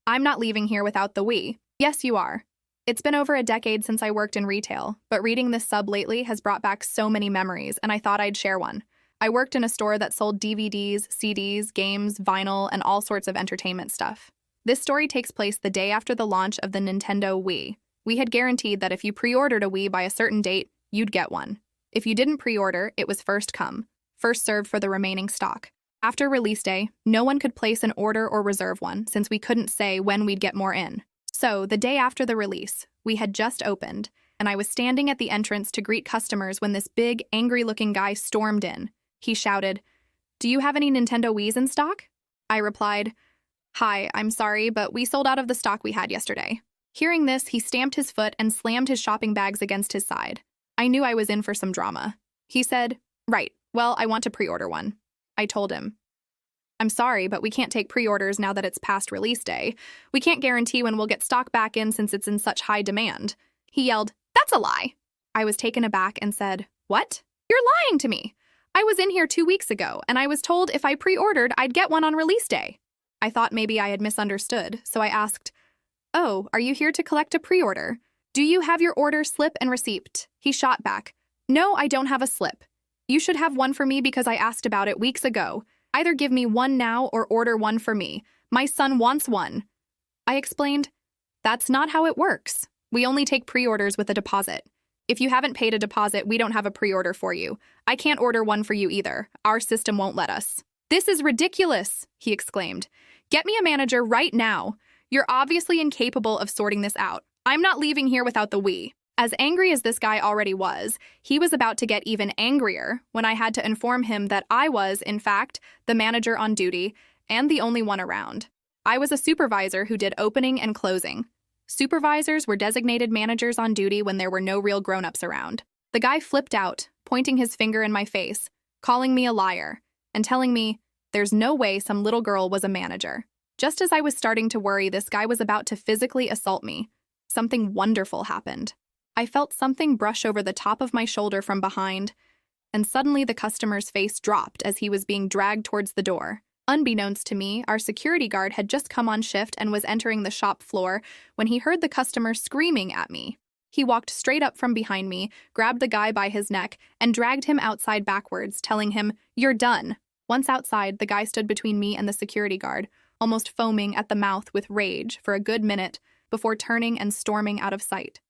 I'm not leaving here without the Wii. Yes, you are. It's been over a decade since I worked in retail, but reading this sub lately has brought back so many memories, and I thought I'd share one. I worked in a store that sold DVDs, CDs, games, vinyl, and all sorts of entertainment stuff. This story takes place the day after the launch of the Nintendo Wii. We had guaranteed that if you pre-ordered a Wii by a certain date, you'd get one. If you didn't pre-order, it was first come, first served for the remaining stock. After release day, no one could place an order or reserve one since we couldn't say when we'd get more in. So, the day after the release, we had just opened, and I was standing at the entrance to greet customers when this big, angry-looking guy stormed in. He shouted, "Do you have any Nintendo Wiis in stock?" I replied, "Hi, I'm sorry, but we sold out of the stock we had yesterday." Hearing this, he stamped his foot and slammed his shopping bags against his side. I knew I was in for some drama. He said, "Right, well, I want to pre-order one." I told him, "I'm sorry, but we can't take pre-orders now that it's past release day. We can't guarantee when we'll get stock back in since it's in such high demand." He yelled, "That's a lie." I was taken aback and said, "What? You're lying to me. I was in here 2 weeks ago, and I was told if I pre-ordered, I'd get one on release day." I thought maybe I had misunderstood, so I asked, "Oh, are you here to collect a pre-order? Do you have your order slip and receipt?" He shot back, "No, I don't have a slip. You should have one for me because I asked about it weeks ago. Either give me one now or order one for me. My son wants one." I explained, "That's not how it works. We only take pre-orders with a deposit. If you haven't paid a deposit, we don't have a pre-order for you. I can't order one for you either. Our system won't let us." "This is ridiculous," he exclaimed. "Get me a manager right now. You're obviously incapable of sorting this out. I'm not leaving here without the Wii." As angry as this guy already was, he was about to get even angrier when I had to inform him that I was, in fact, the manager on duty and the only one around. I was a supervisor who did opening and closing. Supervisors were designated managers on duty when there were no real grown-ups around. The guy flipped out, pointing his finger in my face, calling me a liar, and telling me there's no way some little girl was a manager. Just as I was starting to worry this guy was about to physically assault me, something wonderful happened. I felt something brush over the top of my shoulder from behind, and suddenly the customer's face dropped as he was being dragged towards the door. Unbeknownst to me, our security guard had just come on shift and was entering the shop floor when he heard the customer screaming at me. He walked straight up from behind me, grabbed the guy by his neck, and dragged him outside backwards, telling him, "You're done." Once outside, the guy stood between me and the security guard, almost foaming at the mouth with rage for a good minute before turning and storming out of sight.